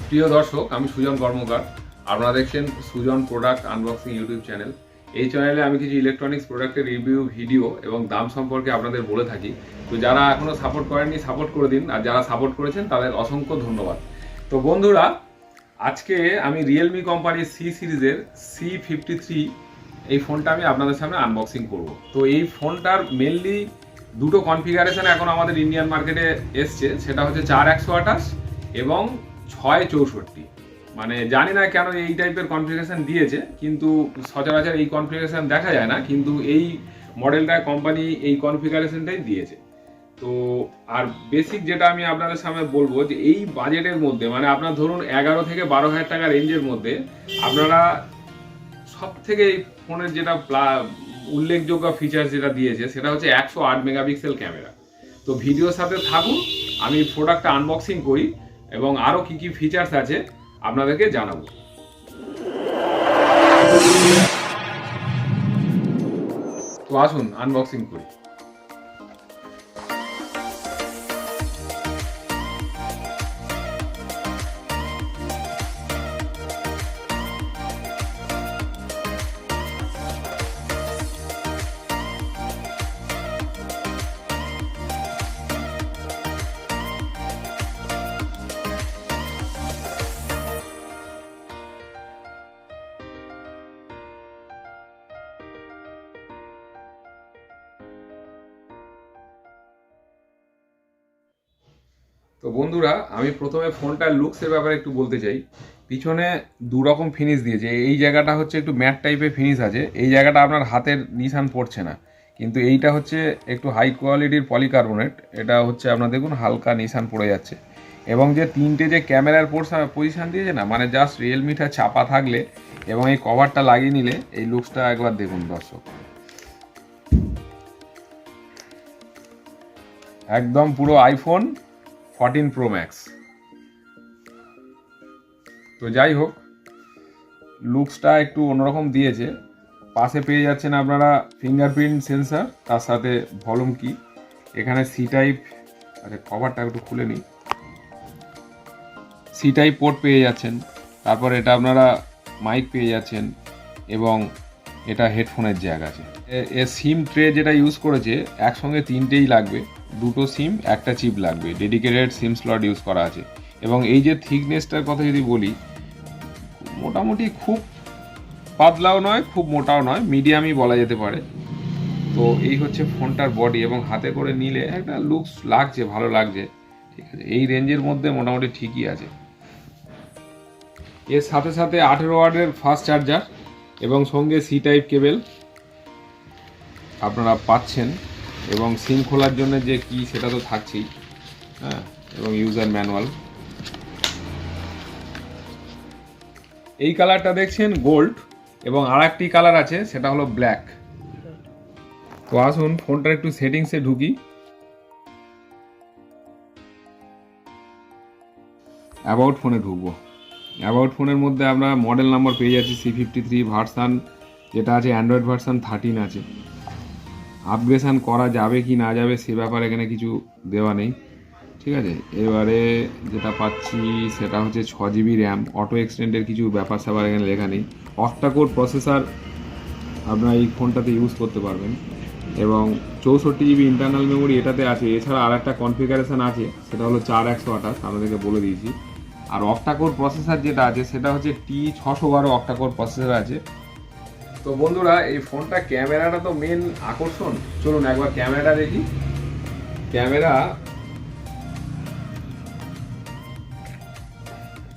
প্রিয় দর্শক, আমি সুজন কর্মকার। আপনারা দেখছেন Sujan product unboxing YouTube channel. এই চ্যানেলে আমি কিছু ইলেকট্রনিক্স প্রোডাক্টের রিভিউ ভিডিও এবং দাম সম্পর্কে আপনাদের বলে থাকি। তো যারা এখনও সাপোর্ট করেননি সাপোর্ট করে দিন, আর যারা সাপোর্ট করেছেন তাদের অসংখ্য ধন্যবাদ। তো বন্ধুরা, আজকে আমি রিয়েলমি কোম্পানির সি সিরিজের C53 এই ফোনটা আমি আপনাদের সামনে আনবক্সিং করব। তো এই ফোনটার মেনলি দুটো কনফিগারেশন এখন আমাদের ইন্ডিয়ান মার্কেটে এসছে, সেটা হচ্ছে 4128 এবং 664। মানে জানি না কেন এই টাইপের কনফিগারেশন দিয়েছে, কিন্তু সচরাচর এই কনফিগারেশন দেখা যায় না, কিন্তু এই মডেলটা কোম্পানি এই কনফিগারেশনটাই দিয়েছে। তো আর বেসিক যেটা আমি আপনাদের সামনে বলবো যে এই বাজেটের মধ্যে, মানে আপনার ধরুন 11 থেকে 12,000 টাকা রেঞ্জের মধ্যে আপনারা সব থেকে এই ফোনের যেটা উল্লেখযোগ্য ফিচার্স যেটা দিয়েছে সেটা হচ্ছে 108 মেগাপিক্সেল ক্যামেরা। তো ভিডিওর সাথে থাকুন, আমি প্রোডাক্টটা আনবক্সিং করি এবং আরও কী কী ফিচার্স আছে আপনাদেরকে জানাবো। তো আসুন আনবক্সিং করি। তো বন্ধুরা, আমি প্রথমে ফোনটার লুকসের ব্যাপারে একটু বলতে চাই। পিছনে দু রকম ফিনিশ দিয়েছে। এই জায়গাটা হচ্ছে একটু ম্যাট টাইপের ফিনিশ আছে, এই জায়গাটা আপনার হাতের নিশান পড়ছে না, কিন্তু এইটা হচ্ছে একটু হাই কোয়ালিটির পলিকার্বনেট। এটা হচ্ছে আপনার দেখুন হালকা নিশান পড়ে যাচ্ছে। এবং যে তিনটে যে ক্যামেরার পজিশান দিয়েছে না, মানে জাস্ট রিয়েলমিটা চাপা থাকলে এবং এই কভারটা লাগিয়ে নিলে এই লুকসটা একবার দেখুন দর্শক, একদম পুরো আইফোন 14 প্রো ম্যাক্স। তো যাই হোক, লুকসটা একটু অন্যরকম দিয়েছে। পাশে পেয়ে যাচ্ছেন আপনারা ফিঙ্গারপ্রিন্ট সেন্সার, তার সাথে ভলিউম কি। এখানে সি টাইপ, আচ্ছা কভারটা একটু খুলে নিই, সি টাইপ পোর্ট পেয়ে যাচ্ছেন। তারপর এটা আপনারা মাইক পেয়ে যাচ্ছেন এবং এটা হেডফোনের জ্যাক আছে। এর সিম ট্রে যেটা ইউজ করেছে একসঙ্গে তিনটেই লাগবে, দুটো সিম একটা চিপ লাগবে, ডেডিকেটেড সিম স্লট ইউজ করা আছে। এবং এই যে থিকনেসটার কথা যদি বলি, মোটামুটি খুব পাতলাও নয় খুব মোটাও নয়, মিডিয়ামই বলা যেতে পারে। তো এই হচ্ছে ফোনটার বডি, এবং হাতে করে নিলে একটা লুকস লাগছে, ভালো লাগছে। ঠিক আছে, এই রেঞ্জের মধ্যে মোটামুটি ঠিকই আছে। এর সাথে সাথে 18 ওয়াটের ফাস্ট চার্জার এবং সঙ্গে সি টাইপ কেবেল আপনারা পাচ্ছেন, এবং সিম খোলার জন্য যে কি সেটা তো থাকছেই, হ্যাঁ, এবং ইউজার ম্যানুয়াল। এই কালারটা দেখছেন গোল্ড, এবং আর একটি কালার আছে সেটা হলো ব্ল্যাক। তো আসুন ফোনটার একটু সেটিংসে ঢুকি। অ্যাবাউট ফোনে ঢুকবো। অ্যাবাউট ফোনের মধ্যে আমরা মডেল নাম্বার পেয়ে যাচ্ছি C53, ভার্সান যেটা আছে অ্যান্ড্রয়েড ভার্সান 13 আছে। আপগ্রেশন করা যাবে কি না যাবে সে ব্যাপারে এখানে কিছু দেওয়া নেই, ঠিক আছে। এবারে যেটা পাচ্ছি সেটা হচ্ছে 6GB র্যাম, অটো এক্সটেন্ডের কিছু ব্যাপার স্যাপার এখানে লেখা নেই। অক্টাকোর প্রসেসর আপনারা এই ফোনটাতে ইউজ করতে পারবেন, এবং 64GB ইন্টারনাল মেমোরি এটাতে আছে। এছাড়া আর একটা কনফিগারেশান আছে, সেটা হলো 4128, আপনাদেরকে বলে দিয়েছি। আর অক্টাকোর প্রসেসর যেটা আছে সেটা হচ্ছে T612 অক্টাকোর প্রসেসর আছে। তো বন্ধুরা, এই ফোনটা ক্যামেরাটা তো মেন আকর্ষণ। চলুন একবার ক্যামেরাটা দেখি। ক্যামেরা,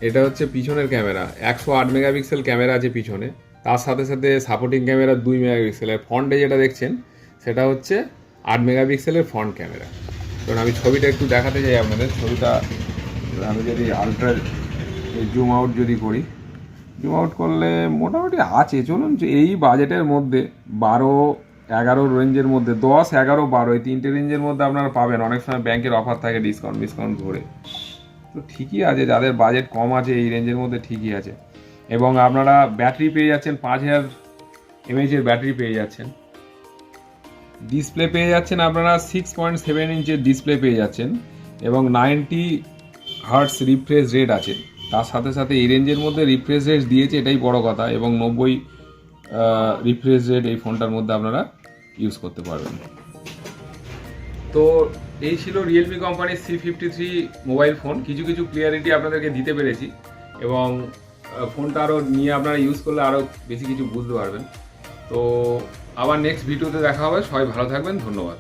এটা হচ্ছে পিছনের ক্যামেরা, 108 মেগাপিক্সেল ক্যামেরা আছে পিছনে। তার সাথে সাথে সাপোর্টিং ক্যামেরা 2 মেগাপিক্সেলের। ফ্রন্টে যেটা দেখছেন সেটা হচ্ছে 8 মেগাপিক্সেলের ফ্রন্ট ক্যামেরা। কারণ আমি ছবিটা একটু দেখাতে চাই আপনাদের। ছবিটা আমি যদি আলট্রা জুম আউট যদি করি, জুম আউট করলে মোটামুটি আছে। চলুন, এই বাজেটের মধ্যে 12-11 রেঞ্জের মধ্যে, 10-11-12 এই তিনটে রেঞ্জের মধ্যে আপনারা পাবেন। অনেক সময় ব্যাংকের অফার থাকে ডিসকাউন্ট ধরে, তো ঠিকই আছে। যাদের বাজেট কম আছে এই রেঞ্জের মধ্যে ঠিকই আছে। এবং আপনারা ব্যাটারি পেয়ে যাচ্ছেন 5000 mAh ব্যাটারি পেয়ে যাচ্ছেন। ডিসপ্লে পেয়ে যাচ্ছেন আপনারা 6.7 ইঞ্চের ডিসপ্লে পেয়ে যাচ্ছেন, এবং 90 হার্টস রিফ্রেশ রেট আছে। তার সাথে সাথে এই রেঞ্জের মধ্যে রিফ্রেশ রেট দিয়েছে, এটাই বড় কথা, এবং 90 রিফ্রেশ রেট এই ফোনটার মধ্যে আপনারা ইউজ করতে পারবেন। তো এই ছিল রিয়েলমি কোম্পানির C53 মোবাইল ফোন। কিছু কিছু ক্লিয়ারিটি আপনাদেরকে দিতে পেরেছি, এবং ফোনটা আরও নিয়ে আপনারা ইউজ করলে আরও বেশি কিছু বুঝতে পারবেন। তো আবার নেক্সট ভিডিওতে দেখা হবে। সবাই ভালো থাকবেন, ধন্যবাদ।